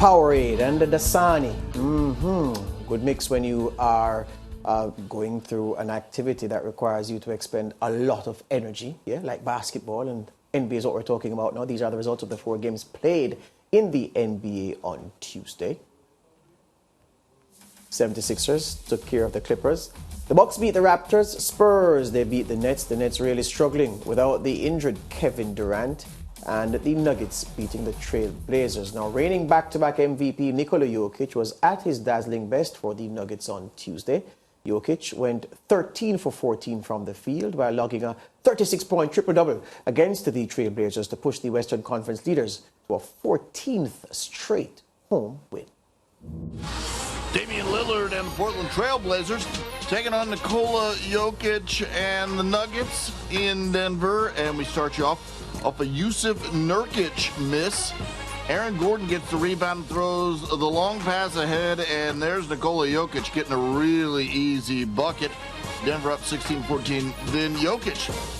Powerade and the Dasani. Good mix when you are going through an activity that requires you to expend a lot of energy, like basketball, and NBA is what we're talking about now. These are the results of the 4 games played in the NBA on Tuesday. 76ers took care of the Clippers. The Bucks beat the Raptors. Spurs, they beat the Nets. The Nets really struggling without the injured Kevin Durant. And the Nuggets beating the Trail Blazers. Now, reigning back-to-back MVP Nikola Jokic was at his dazzling best for the Nuggets on Tuesday. Jokic went 13 for 14 from the field while logging a 36-point triple-double against the Trail Blazers to push the Western Conference leaders to a 14th straight home win. Damian Lillard and the Portland Trail Blazers taking on Nikola Jokic and the Nuggets in Denver. And we start you off a Yusuf Nurkic miss. Aaron Gordon gets the rebound, throws the long pass ahead, and there's Nikola Jokic getting a really easy bucket. Denver up 16-14. Then Jokic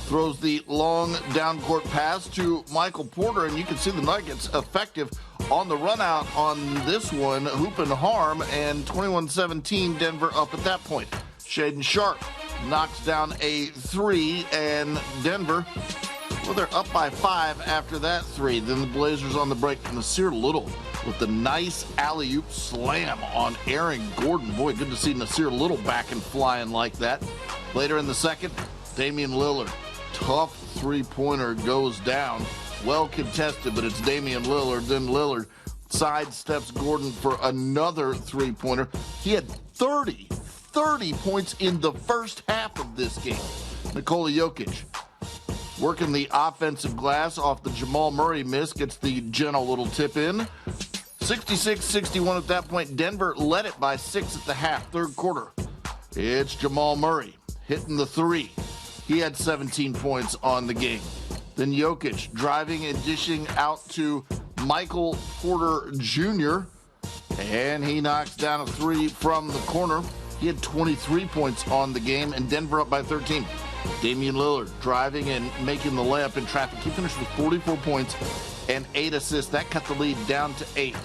throws the long down-court pass to Michael Porter, and you can see the Nuggets effective on the run-out on this one, hoop and harm, and 21-17, Denver up at that point. Shaedon Sharpe knocks down a 3, and Denver, well, they're up by 5 after that 3. Then the Blazers on the break. Nasir Little with the nice alley-oop slam on Aaron Gordon. Boy, good to see Nasir Little back and flying like that. Later in the second, Damian Lillard. Tough three-pointer goes down. Well contested, but it's Damian Lillard. Then Lillard sidesteps Gordon for another three-pointer. He had 30 points in the first half of this game. Nikola Jokic working the offensive glass off the Jamal Murray miss, gets the gentle little tip in. 66-61 at that point. Denver led it by 6 at the half, third quarter. It's Jamal Murray hitting the 3. He had 17 points on the game. Then Jokic driving and dishing out to Michael Porter Jr., and he knocks down a 3 from the corner. He had 23 points on the game, and Denver up by 13. Damian Lillard driving and making the layup in traffic. He finished with 44 points and 8 assists. That cut the lead down to 8.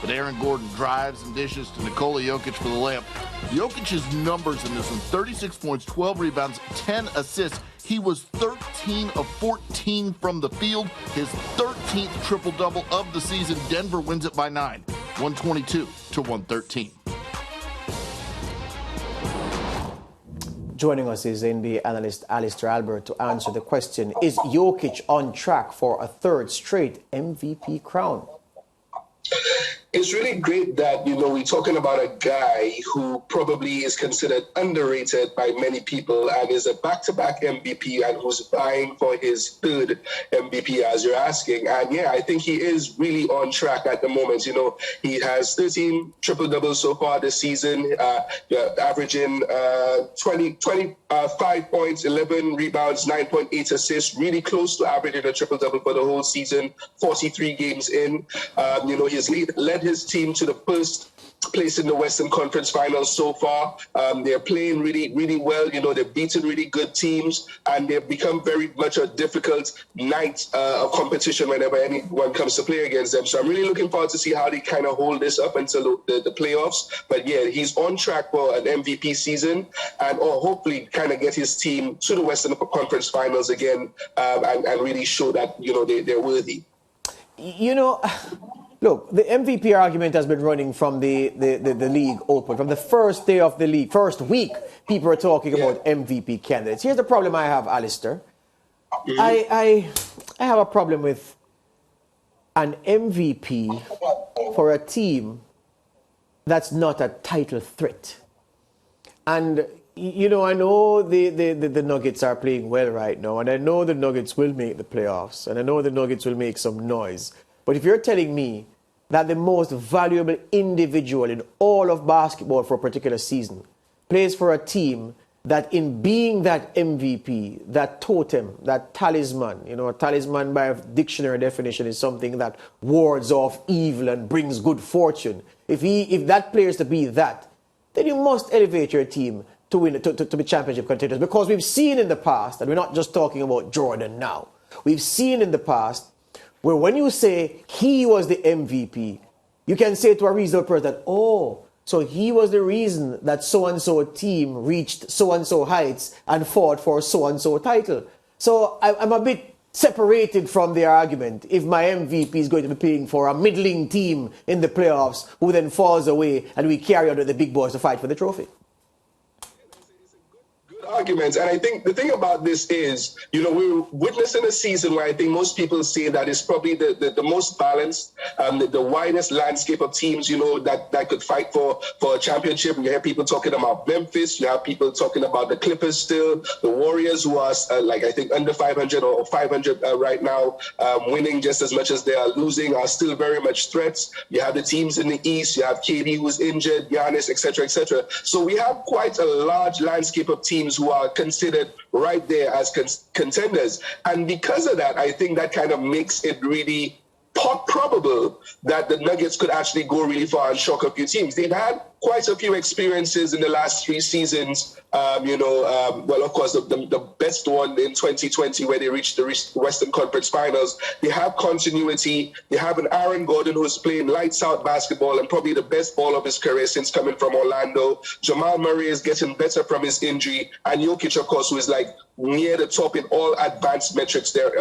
But Aaron Gordon drives and dishes to Nikola Jokic for the layup. Jokic's numbers in this one: 36 points, 12 rebounds, 10 assists. He was 13 of 14 from the field. His 13th triple-double of the season. Denver wins it by 9, 122-113. Joining us is NBA analyst Alistair Albert to answer the question, is Jokic on track for a 3rd straight MVP crown? It's really great that, we're talking about a guy who probably is considered underrated by many people and is a back-to-back MVP and who's vying for his 3rd MVP, as you're asking. And yeah, I think he is really on track at the moment. He has 13 triple-doubles so far this season, averaging 25 points, 11 rebounds, 9.8 assists, really close to averaging a triple-double for the whole season, 43 games in. He's led his team to the first place in the Western Conference Finals so far. They're playing really, really well. They've beaten really good teams, and they've become very much a difficult night of competition whenever anyone comes to play against them. So I'm really looking forward to see how they kind of hold this up until the playoffs. But yeah, he's on track for an MVP season, and hopefully kind of get his team to the Western Conference Finals again, and really show that, they're worthy. Look, the MVP argument has been running from the league open. From the first day of the league, first week, people are talking about MVP candidates. Here's the problem I have, Alistair. I have a problem with an MVP for a team that's not a title threat. And, I know the Nuggets are playing well right now, and I know the Nuggets will make the playoffs, and I know the Nuggets will make some noise. But if you're telling me that the most valuable individual in all of basketball for a particular season plays for a team that in being that MVP, that totem, that talisman, a talisman by dictionary definition is something that wards off evil and brings good fortune. If that player is to be that, then you must elevate your team to win, to be championship contenders. Because we've seen in the past, and we're not just talking about Jordan now, we've seen in the past where when you say he was the MVP, you can say to a reasonable person that, oh, so he was the reason that so-and-so team reached so-and-so heights and fought for so-and-so title. So I'm a bit separated from the argument if my MVP is going to be playing for a middling team in the playoffs who then falls away and we carry on with the big boys to fight for the trophy. Arguments. And I think the thing about this is, we're witnessing a season where I think most people say that it's probably the most balanced, the widest landscape of teams, that could fight for a championship. You hear people talking about Memphis. You have people talking about the Clippers still, the Warriors who are I think under 500 or 500 right now, winning just as much as they are losing, are still very much threats. You have the teams in the East. You have KD who's injured, Giannis, etc., etc. So we have quite a large landscape of teams who are considered right there as contenders. And because of that, I think that kind of makes it really probable that the Nuggets could actually go really far and shock a few teams. They've had quite a few experiences in the last 3 seasons. Well, of course, the best one in 2020 where they reached the Western Conference Finals. They have continuity. They have an Aaron Gordon who's playing lights out basketball and probably the best ball of his career since coming from Orlando. Jamal Murray is getting better from his injury. And Jokic, of course, who is near the top in all advanced metrics there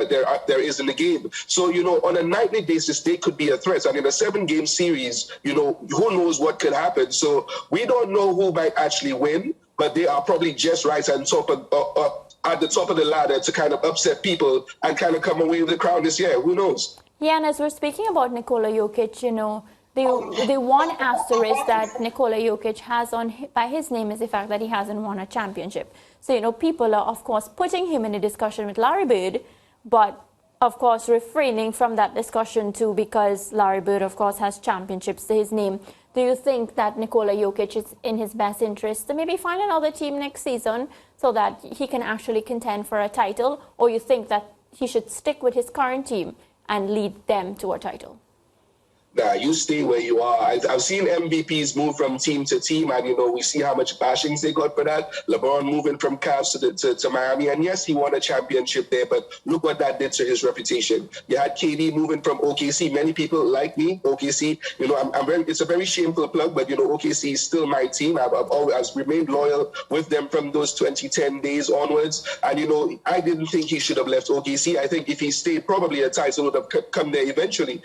is in the game. So, on a nightly basis, they could be a threat. And in a 7-game series, who knows what could happen. So we don't know who might actually win, but they are probably just right on top at the top of the ladder to kind of upset people and kind of come away with the crown this year. Who knows? Yeah, and as we're speaking about Nikola Jokic, the one asterisk that Nikola Jokic has by his name is the fact that he hasn't won a championship. So, people are, of course, putting him in a discussion with Larry Bird, but, of course, refraining from that discussion too because Larry Bird, of course, has championships to his name. Do you think that Nikola Jokic is in his best interest to maybe find another team next season so that he can actually contend for a title? Or you think that he should stick with his current team and lead them to a title? Nah, you stay where you are. I've seen MVPs move from team to team, and we see how much bashings they got for that. LeBron moving from Cavs to Miami, and yes, he won a championship there, but look what that did to his reputation. You had KD moving from OKC. Many people like me, OKC. It's a very shameful plug, but OKC is still my team. I've remained loyal with them from those 2010 days onwards, and I didn't think he should have left OKC. I think if he stayed, probably a title would have come there eventually.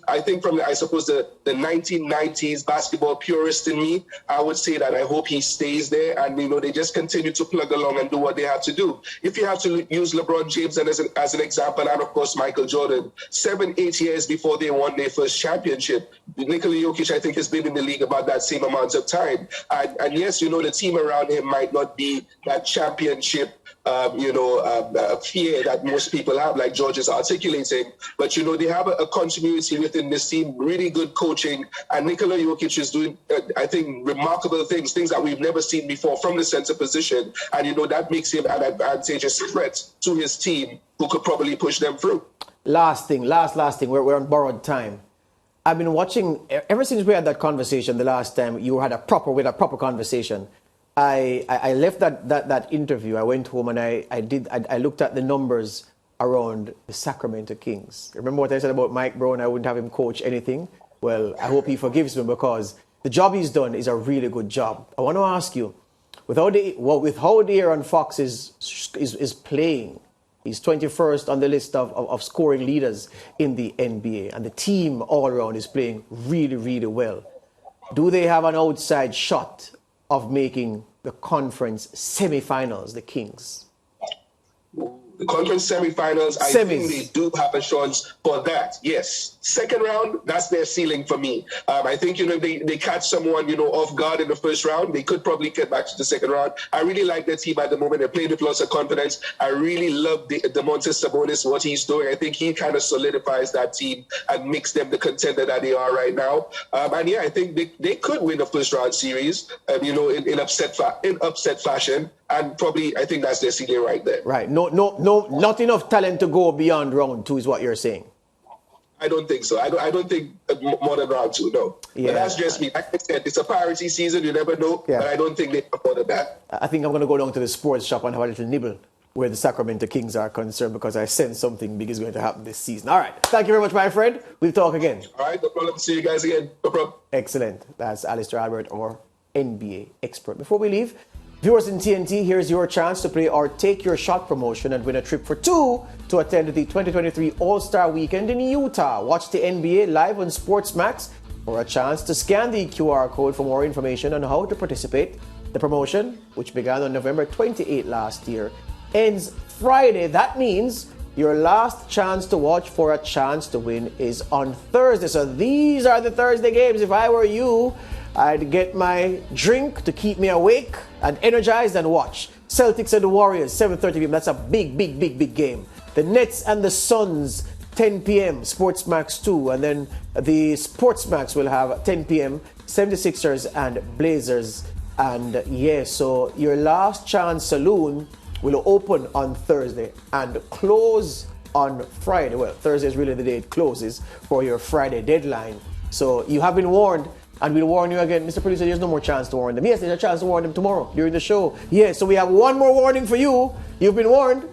I think from the 1990s basketball purist in me, I would say that I hope he stays there and they just continue to plug along and do what they have to do. If you have to use LeBron James as an example, and of course Michael Jordan, 7-8 years before they won their first championship, Nikola Jokic I think has been in the league about that same amount of time. And yes, the team around him might not be that championship fear that most people have, like George is articulating. But, they have a continuity within this team, really good coaching. And Nikola Jokic is doing, I think, remarkable things that we've never seen before from the center position. And, that makes him an advantageous threat to his team who could probably push them through. Last thing. We're on borrowed time. I've been watching, ever since we had that conversation the last time, we had a proper conversation. I left that interview. I went home and I looked at the numbers around the Sacramento Kings. Remember what I said about Mike Brown? I wouldn't have him coach anything. Well, I hope he forgives me because the job he's done is a really good job. I want to ask you, with how De'Aaron Fox is playing, he's 21st on the list of scoring leaders in the NBA, and the team all around is playing really, really well. Do they have an outside shot of making the conference semifinals, the Kings? The conference semifinals, I think they do have a chance for that. Yes. Second round, that's their ceiling for me. I think, they catch someone, off guard in the first round. They could probably get back to the second round. I really like their team at the moment. They're playing with lots of confidence. I really love Domantas Sabonis, what he's doing. I think he kind of solidifies that team and makes them the contender that they are right now. And yeah, I think they could win a first round series, in upset fashion. And probably, I think that's their ceiling right there. Right. No, not enough talent to go beyond round 2 is what you're saying. I don't think so. I don't think more than round 2, no. Yeah. But that's just me. Like I said, it's a parity season. You never know. Yeah. But I don't think they afforded that. I think I'm going to go down to the sports shop and have a little nibble. where the Sacramento Kings are concerned, because I sense something big is going to happen this season. All right. Thank you very much, my friend. We'll talk again. All right. No problem. See you guys again. No problem. Excellent. That's Alistair Albert, our NBA expert. Before we leave, viewers in TNT, here's your chance to play our Take Your Shot promotion and win a trip for two to attend the 2023 All-Star Weekend in Utah. Watch the NBA live on Sportsmax for a chance to scan the QR code for more information on how to participate. The promotion, which began on November 28 last year, ends Friday. That means your last chance to watch for a chance to win is on Thursday. So these are the Thursday games. If I were you, I'd get my drink to keep me awake and energized and watch. Celtics and the Warriors, 7:30 p.m. That's a big game. The Nets and the Suns, 10 p.m. Sportsmax 2. And then the Sportsmax will have 10 p.m. 76ers and Blazers. And so your last chance saloon will open on Thursday and close on Friday. Well, Thursday is really the day it closes for your Friday deadline. So you have been warned, and we'll warn you again. Mr. Producer, there's no more chance to warn them. Yes, there's a chance to warn them tomorrow during the show. Yes, so we have one more warning for you. You've been warned.